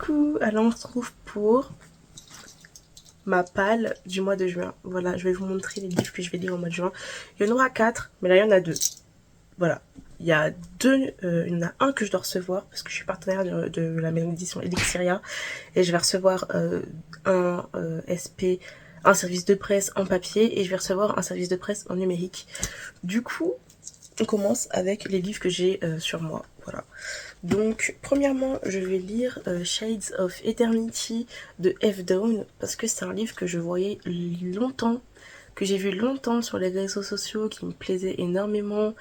Coucou, alors on se retrouve pour ma palle du mois de juin. Voilà, je vais vous montrer les livres que je vais lire au mois de juin. Il y en aura 4, mais là il y en a 2. Voilà, il y a il y en a un que je dois recevoir parce que je suis partenaire de la maison d'édition Elixiria et je vais recevoir un SP, un service de presse en papier et je vais recevoir un service de presse en numérique. Du coup, on commence avec les livres que j'ai sur moi. Voilà. Donc, premièrement, je vais lire Shades of Eternity de F. Dawn parce que c'est un livre que je voyais longtemps, que j'ai vu longtemps sur les réseaux sociaux, qui me plaisait énormément.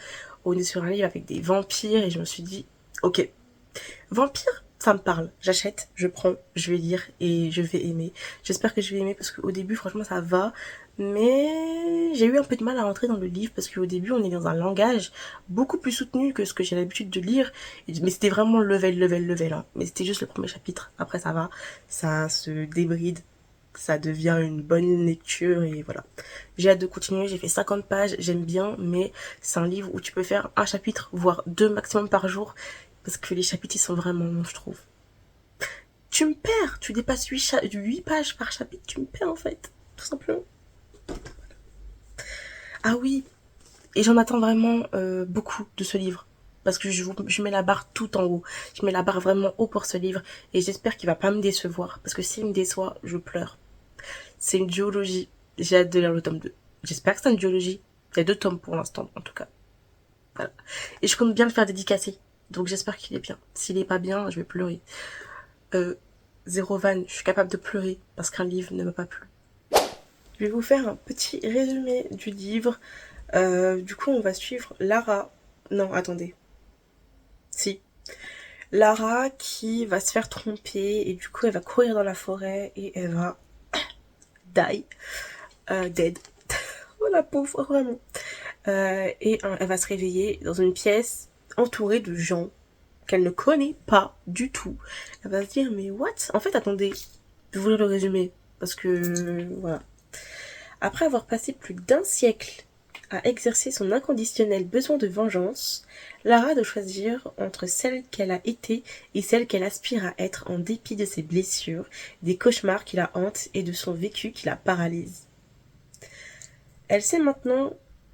On est sur un livre avec des vampires et je me suis dit, ok, vampire, ça me parle. J'achète, je prends, je vais lire et je vais aimer. J'espère que je vais aimer parce qu'au début, franchement, ça va. Mais j'ai eu un peu de mal à rentrer dans le livre parce qu'au début, on est dans un langage beaucoup plus soutenu que ce que j'ai l'habitude de lire. Mais c'était vraiment level, hein. Mais c'était juste le premier chapitre. Après, ça va. Ça se débride. Ça devient une bonne lecture et voilà. J'ai hâte de continuer. J'ai fait 50 pages. J'aime bien, mais c'est un livre où tu peux faire un chapitre, voire 2 maximum par jour. Parce que les chapitres, ils sont vraiment longs, je trouve. Tu me perds. Tu dépasses 8 pages par chapitre. Tu me perds, en fait. Tout simplement. Ah oui, et j'en attends vraiment beaucoup de ce livre. Parce que je mets la barre tout en haut. Je mets la barre vraiment haut pour ce livre. Et j'espère qu'il va pas me décevoir. Parce que s'il me déçoit, je pleure. C'est une duologie. J'ai hâte de lire le tome 2. J'espère que c'est une duologie. Il y a 2 tomes pour l'instant, en tout cas. Voilà. Et je compte bien le faire dédicacer. Donc j'espère qu'il est bien. S'il est pas bien, je vais pleurer. Zéro van, je suis capable de pleurer parce qu'un livre ne m'a pas plu. Je vais vous faire un petit résumé du livre. Du coup, on va suivre Lara. Non, attendez. Si. Lara qui va se faire tromper et du coup, elle va courir dans la forêt et elle va die. Dead. Oh la pauvre, vraiment. Et elle va se réveiller dans une pièce entourée de gens qu'elle ne connaît pas du tout. Elle va se dire, mais what? En fait, attendez. Je voulais le résumer. Parce que, voilà. Après avoir passé plus d'un siècle à exercer son inconditionnel besoin de vengeance, Lara doit choisir entre celle qu'elle a été et celle qu'elle aspire à être en dépit de ses blessures, des cauchemars qui la hantent et de son vécu qui la paralyse. Elle sait maintenant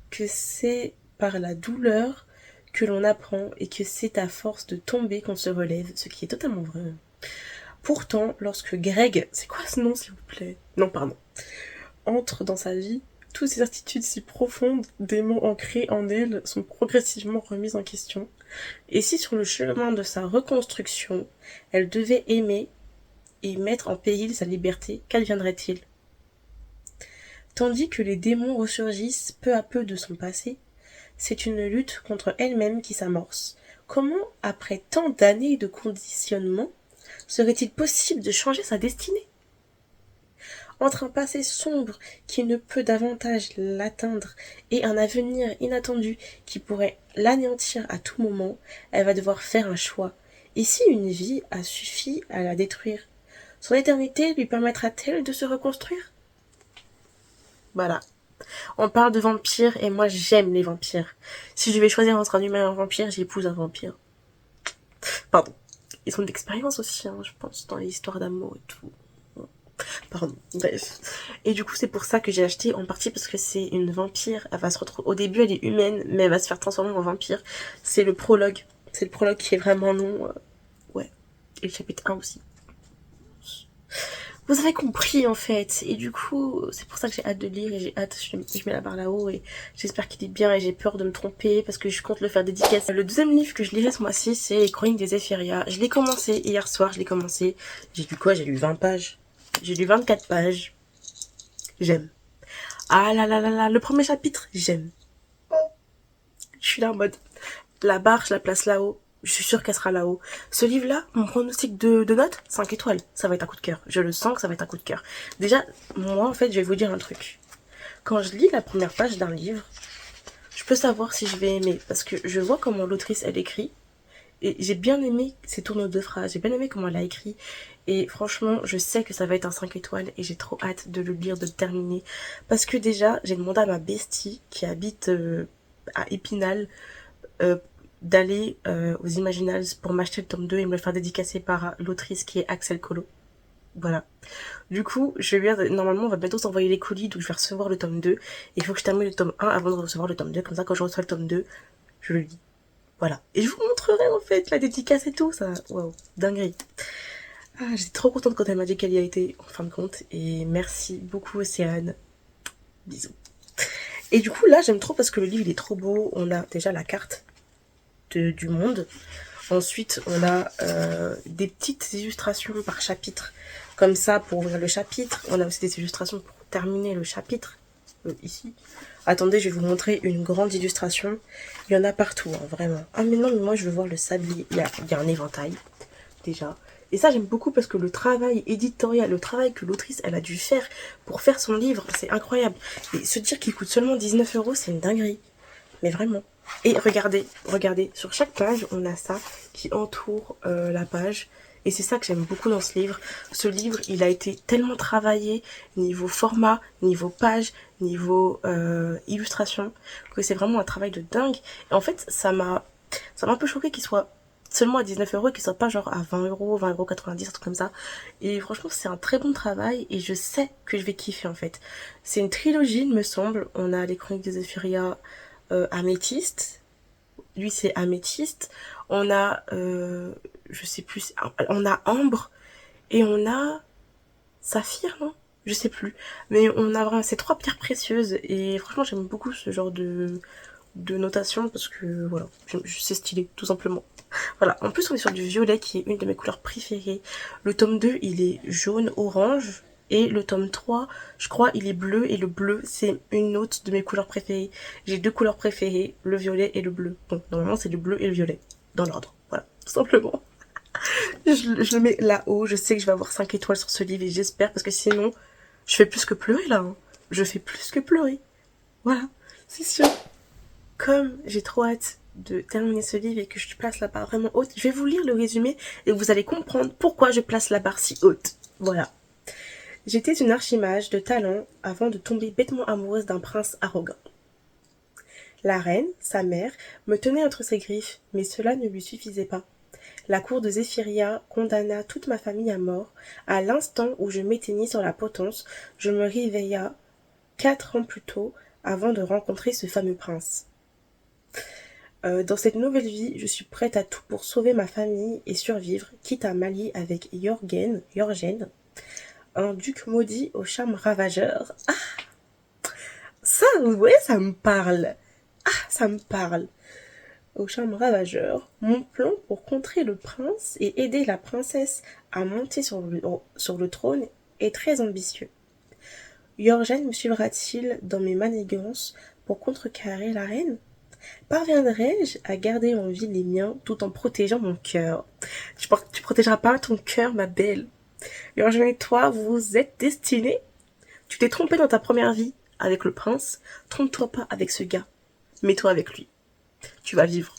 que c'est par la douleur que l'on apprend et que c'est à force de tomber qu'on se relève, ce qui est totalement vrai. Pourtant, lorsque Greg, c'est quoi ce nom s'il vous plaît? Non, pardon. Entre dans sa vie, toutes ces certitudes si profondes, démons ancrés en elle, sont progressivement remises en question. Et si sur le chemin de sa reconstruction, elle devait aimer et mettre en péril sa liberté, qu'adviendrait-il? Tandis que les démons ressurgissent peu à peu de son passé, c'est une lutte contre elle-même qui s'amorce. Comment, après tant d'années de conditionnement, serait-il possible de changer sa destinée? Entre un passé sombre qui ne peut davantage l'atteindre et un avenir inattendu qui pourrait l'anéantir à tout moment, elle va devoir faire un choix. Et si une vie a suffi à la détruire, son éternité lui permettra-t-elle de se reconstruire? Voilà. On parle de vampires et moi j'aime les vampires. Si je devais choisir entre un humain et un vampire, j'épouse un vampire. Pardon. Ils ont de l'expérience aussi, hein, je pense, dans les histoires d'amour et tout. Pardon, bref. Et du coup, c'est pour ça que j'ai acheté, en partie parce que c'est une vampire. Elle va se retrouver. Au début, elle est humaine, mais elle va se faire transformer en vampire. C'est le prologue. C'est le prologue qui est vraiment long. Ouais. Et le chapitre 1 aussi. Vous avez compris, en fait. Et du coup, c'est pour ça que j'ai hâte de lire et j'ai hâte. Je mets la barre là-haut et j'espère qu'il est bien et j'ai peur de me tromper parce que je compte le faire dédicacer. Le deuxième livre que je lirai ce mois-ci, c'est Les Chroniques des Zéphyria. Je l'ai commencé hier soir, je l'ai commencé. J'ai lu quoi? J'ai lu 20 pages. J'ai lu 24 pages. J'aime. Ah là là là là, le premier chapitre, j'aime. Je suis là en mode, la barre, je la place là-haut. Je suis sûre qu'elle sera là-haut. Ce livre-là, mon pronostic de notes, 5 étoiles. Ça va être un coup de cœur. Je le sens que ça va être un coup de cœur. Déjà, moi, en fait, je vais vous dire un truc. Quand je lis la première page d'un livre, je peux savoir si je vais aimer. Parce que je vois comment l'autrice, elle écrit. Et j'ai bien aimé ses tournures de phrases. J'ai bien aimé comment elle a écrit. Et franchement, je sais que ça va être un 5 étoiles. Et j'ai trop hâte de le lire, de le terminer. Parce que déjà, j'ai demandé à ma bestie qui habite à Épinal d'aller aux Imaginals pour m'acheter le tome 2 et me le faire dédicacer par l'autrice qui est Axel Colo. Voilà. Du coup, normalement, on va bientôt s'envoyer les colis, donc je vais recevoir le tome 2. Et il faut que je termine le tome 1 avant de recevoir le tome 2. Comme ça, quand je reçois le tome 2, je le lis. Voilà. Et je vous montrerai, en fait, la dédicace et tout, ça. Waouh, dinguerie. Ah, j'étais trop contente quand elle m'a dit qu'elle y a été, en fin de compte. Et merci beaucoup, Océane. Bisous. Et du coup, là, j'aime trop parce que le livre, il est trop beau. On a déjà la carte du monde. Ensuite, on a des petites illustrations par chapitre, comme ça, pour ouvrir le chapitre. On a aussi des illustrations pour terminer le chapitre, ici. Attendez, je vais vous montrer une grande illustration. Il y en a partout, hein, vraiment. Ah, mais non, mais moi, je veux voir le sablier. Il y a un éventail, déjà. Et ça, j'aime beaucoup parce que le travail éditorial, le travail que l'autrice, elle a dû faire pour faire son livre, c'est incroyable. Et se dire qu'il coûte seulement 19 €, c'est une dinguerie. Mais vraiment. Et regardez, sur chaque page, on a ça qui entoure la page. Et c'est ça que j'aime beaucoup dans ce livre. Ce livre, il a été tellement travaillé niveau format, niveau page, niveau illustration, que c'est vraiment un travail de dingue. Et en fait, ça m'a un peu choqué qu'il soit seulement à 19 € et qu'il soit pas genre à 20 €, 20,90 €, un truc comme ça. Et franchement, c'est un très bon travail et je sais que je vais kiffer en fait. C'est une trilogie, il me semble. On a les Chroniques de Zéphyria, Améthyste. Lui, c'est Améthyste. On a, je sais plus, on a Ambre et on a Saphir, non? Je sais plus. Mais on a vraiment ces trois pierres précieuses et franchement, j'aime beaucoup ce genre de notation parce que voilà, c'est stylé, tout simplement. Voilà. En plus, on est sur du violet qui est une de mes couleurs préférées. Le tome 2, il est jaune-orange. Et le tome 3, je crois, il est bleu. Et le bleu, c'est une autre de mes couleurs préférées. J'ai deux couleurs préférées, le violet et le bleu. Donc, normalement, c'est le bleu et le violet. Dans l'ordre. Voilà. Tout simplement. Je le mets là-haut. Je sais que je vais avoir 5 étoiles sur ce livre et j'espère. Parce que sinon, je fais plus que pleurer là. Hein. Je fais plus que pleurer. Voilà. C'est sûr. Comme j'ai trop hâte de terminer ce livre et que je place la barre vraiment haute, je vais vous lire le résumé et vous allez comprendre pourquoi je place la barre si haute. Voilà. J'étais une archimage de talent avant de tomber bêtement amoureuse d'un prince arrogant. La reine, sa mère, me tenait entre ses griffes, mais cela ne lui suffisait pas. La cour de Zéphyria condamna toute ma famille à mort. À l'instant où je m'éteignis sur la potence, je me réveilla 4 ans plus tôt avant de rencontrer ce fameux prince. Dans cette nouvelle vie, je suis prête à tout pour sauver ma famille et survivre, quitte à m'allier avec Jorgen, un duc maudit au charme ravageur. Ah, ça, ouais, ça me parle. Ah, ça me parle. Au charme ravageur, mon plan pour contrer le prince et aider la princesse à monter sur le trône est très ambitieux. Jorgen me suivra-t-il dans mes manigances pour contrecarrer la reine? Parviendrai-je à garder en vie les miens tout en protégeant mon cœur? Tu protégeras pas ton cœur, ma belle. Jorgen et toi, vous êtes destinés. Tu t'es trompé dans ta première vie avec le prince. Trompe-toi pas avec ce gars. Mets-toi avec lui. Tu vas vivre.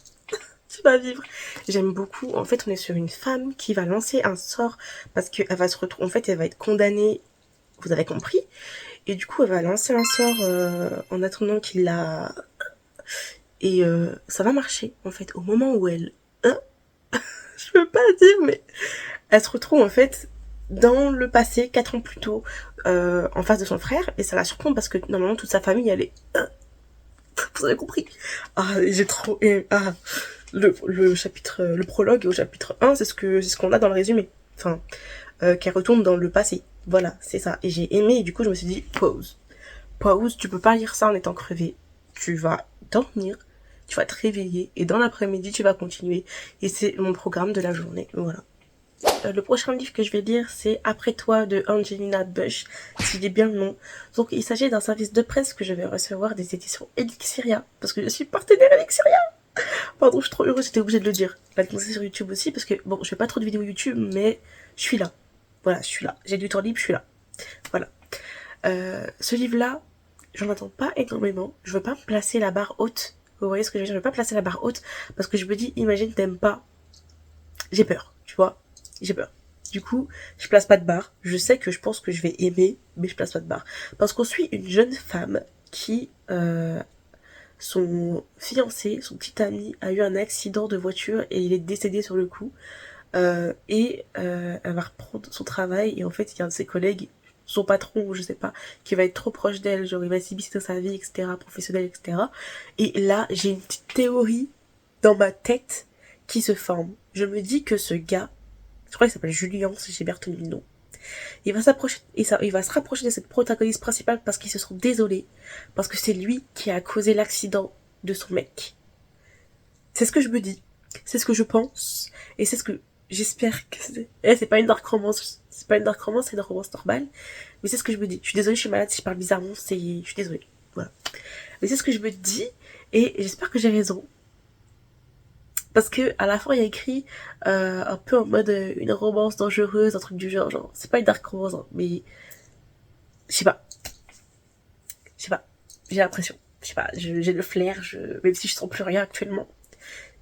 Tu vas vivre. J'aime beaucoup. En fait, on est sur une femme qui va lancer un sort parce qu'elle va se retrouver. En fait, elle va être condamnée. Vous avez compris. Et du coup, elle va lancer un sort en attendant qu'il la. Et ça va marcher, en fait, au moment où elle... Hein, je peux pas dire, mais... Elle se retrouve, en fait, dans le passé, 4 ans plus tôt, en face de son frère, et ça la surprend parce que, normalement, toute sa famille, elle est... Vous avez compris? Ah, j'ai trop... Ah, le chapitre... Le prologue au chapitre 1, c'est ce qu'on a dans le résumé. Enfin, qu'elle retourne dans le passé. Voilà, c'est ça. Et j'ai aimé, et du coup, je me suis dit, pause. Pause, tu peux pas lire ça en étant crevé. Tu vas dormir, tu vas te réveiller et dans l'après-midi tu vas continuer et c'est mon programme de la journée. Voilà. Le prochain livre que je vais lire, c'est Après toi de Angelina Bush, s'il est bien le nom. Donc il s'agit d'un service de presse que je vais recevoir des éditions Elixiria, parce que je suis partenaire Elixiria. Pardon, je suis trop heureuse, j'étais obligée de le dire. La commencer sur YouTube aussi, parce que bon, je fais pas trop de vidéos YouTube, mais je suis là. Voilà, je suis là. J'ai du temps libre, je suis là. Voilà. Ce livre-là, j'en attends pas énormément. Je veux pas me placer la barre haute. Vous voyez ce que je veux dire? Je veux pas placer la barre haute parce que je me dis, imagine, t'aimes pas. J'ai peur, tu vois. J'ai peur. Du coup, je place pas de barre. Je sais que je pense que je vais aimer, mais je place pas de barre. Parce qu'on suit une jeune femme qui son fiancé, son petit ami, a eu un accident de voiture et il est décédé sur le coup. Elle va reprendre son travail et en fait il y a un de ses collègues, son patron ou je sais pas, qui va être trop proche d'elle, genre il va s'immiscer dans sa vie, etc., professionnelle, etc. Et là j'ai une petite théorie dans ma tête qui se forme. Je me dis que ce gars, je crois qu'il s'appelle Julien si j'ai bien retenu le nom, il va s'approcher et ça, il va se rapprocher de cette protagoniste principale parce qu'ils se sont désolés, parce que c'est lui qui a causé l'accident de son mec. C'est ce que je me dis, c'est ce que je pense, et c'est ce que j'espère que c'est. C'est pas une dark romance, c'est pas une dark romance, c'est une romance normale, mais c'est ce que je me dis. Je suis désolée, je suis malade, si je parle bizarrement, je suis désolée, voilà. Mais c'est ce que je me dis, et j'espère que j'ai raison. Parce que à la fin il y a écrit un peu en mode une romance dangereuse, un truc du genre c'est pas une dark romance, hein, mais je sais pas, j'ai l'impression, je sais pas, j'ai le flair, même si je sens plus rien actuellement,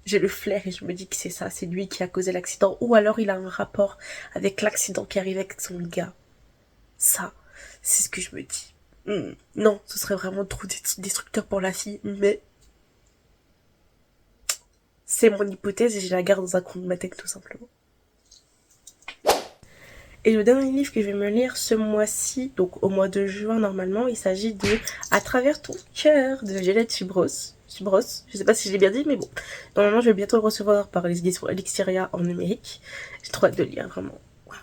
j'ai le flair et je me dis que c'est ça, c'est lui qui a causé l'accident, ou alors il a un rapport avec l'accident qui arrive avec son gars. Ça, c'est ce que je me dis. Non, ce serait vraiment trop destructeur pour la fille, mais c'est mon hypothèse et je la garde dans un coin de ma tête tout simplement. Et le dernier livre que je vais me lire ce mois-ci, donc au mois de juin normalement, il s'agit de À travers ton cœur de Violette Subros. Je sais pas si je l'ai bien dit, mais bon. Normalement, je vais bientôt le recevoir par les éditions Elixiria en numérique. J'ai trop hâte de le lire, vraiment. Wow.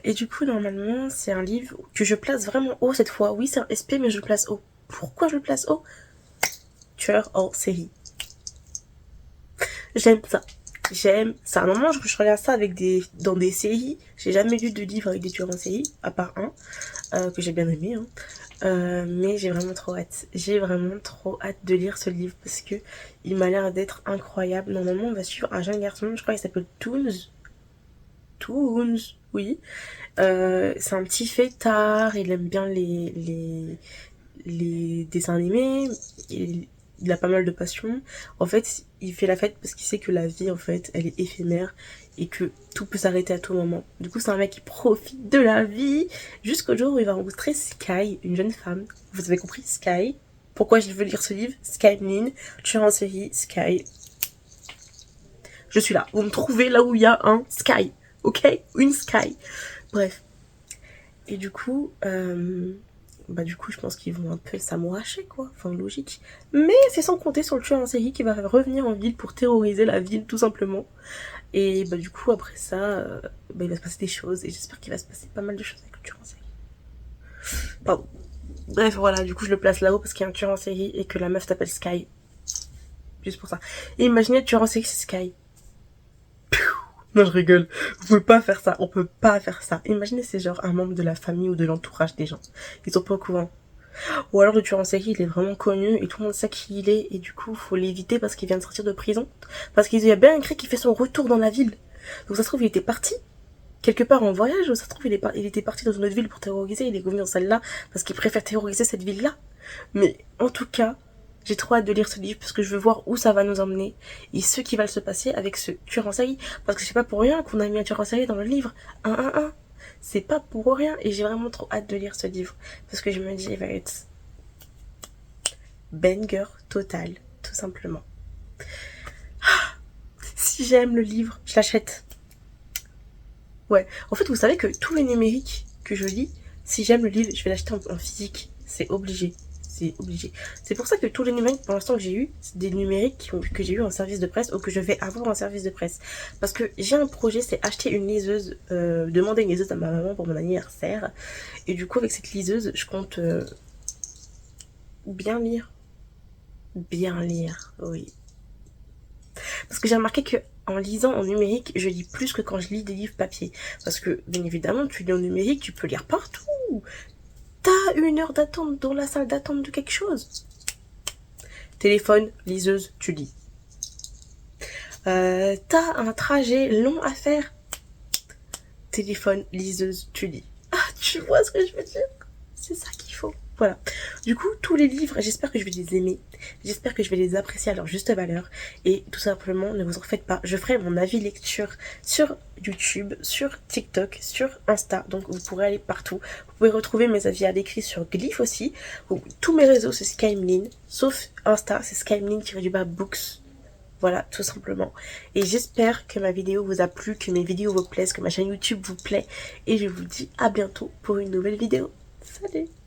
Et du coup, normalement, c'est un livre que je place vraiment haut cette fois. Oui, c'est un SP, mais je le place haut. Pourquoi je le place haut? Tueur en série. J'aime ça. J'aime ça. Normalement, je regarde ça dans des séries. J'ai jamais lu de livre avec des tueurs en série, à part un, que j'ai bien aimé, hein. Mais j'ai vraiment trop hâte. J'ai vraiment trop hâte de lire ce livre parce que il m'a l'air d'être incroyable. Normalement, on va suivre un jeune garçon, je crois qu'il s'appelle Toons. Toons, oui. C'est un petit fêtard, il aime bien les dessins animés, il a pas mal de passion. En fait, il fait la fête parce qu'il sait que la vie, en fait, elle est éphémère et que tout peut s'arrêter à tout moment. Du coup, c'est un mec qui profite de la vie jusqu'au jour où il va rencontrer Sky, une jeune femme. Vous avez compris, Sky. Pourquoi je veux lire ce livre? Sky Min, tueur en série, Sky. Je suis là. Vous me trouvez là où il y a un Sky. Ok? Une Sky. Bref. Et du coup, je pense qu'ils vont un peu s'amouracher, quoi. Enfin, logique. Mais c'est sans compter sur le tueur en série qui va revenir en ville pour terroriser la ville, tout simplement. Et du coup, après ça, il va se passer des choses. Et j'espère qu'il va se passer pas mal de choses avec le tueur en série. Pardon. Bref, voilà, du coup, je le place là-haut parce qu'il y a un tueur en série et que la meuf s'appelle Sky. Juste pour ça. Et imaginez le tueur en série, c'est Sky. Non, je rigole. Vous pouvez pas faire ça. On peut pas faire ça. Imaginez, c'est genre un membre de la famille ou de l'entourage des gens. Ils sont pas au courant. Ou alors le tueur en série, il est vraiment connu et tout le monde sait qui il est et du coup, faut l'éviter parce qu'il vient de sortir de prison. Parce qu'il y a bien écrit qu'il fait son retour dans la ville. Donc ça se trouve, il était parti quelque part en voyage ou ça se trouve, il était parti dans une autre ville pour terroriser. Il est revenu dans celle-là parce qu'il préfère terroriser cette ville-là. Mais en tout cas, j'ai trop hâte de lire ce livre parce que je veux voir où ça va nous emmener et ce qui va se passer avec ce tueur en série. Parce que c'est pas pour rien qu'on a mis un tueur en série dans le livre. C'est pas pour rien et j'ai vraiment trop hâte de lire ce livre. Parce que je me dis, il va être banger total, tout simplement. Si j'aime le livre, je l'achète. Ouais, en fait, vous savez que tous les numériques que je lis, si j'aime le livre, je vais l'acheter en physique. C'est obligé. C'est obligé. C'est pour ça que tous les numériques pour l'instant que j'ai eu, c'est des numériques que j'ai eu en service de presse ou que je vais avoir en service de presse. Parce que j'ai un projet, c'est acheter une liseuse, demander une liseuse à ma maman pour mon anniversaire. Et du coup, avec cette liseuse, je compte bien lire. Bien lire, oui. Parce que j'ai remarqué que en lisant en numérique, je lis plus que quand je lis des livres papier. Parce que, bien évidemment, tu lis en numérique, tu peux lire partout. T'as une heure d'attente dans la salle d'attente de quelque chose. Téléphone, liseuse, tu lis. T'as un trajet long à faire. Téléphone, liseuse, tu lis. Ah, tu vois ce que je veux dire? C'est ça qu'il faut. Voilà. Du coup, tous les livres, j'espère que je vais les aimer. J'espère que je vais les apprécier à leur juste valeur. Et tout simplement, ne vous en faites pas. Je ferai mon avis lecture sur YouTube, sur TikTok, sur Insta. Donc vous pourrez aller partout. Vous pouvez retrouver mes avis à l'écrit sur Glyph aussi. Donc, tous mes réseaux, c'est Skymeline. Sauf Insta, c'est Skymeline-books. Voilà, tout simplement. Et j'espère que ma vidéo vous a plu, que mes vidéos vous plaisent, que ma chaîne YouTube vous plaît. Et je vous dis à bientôt pour une nouvelle vidéo. Salut!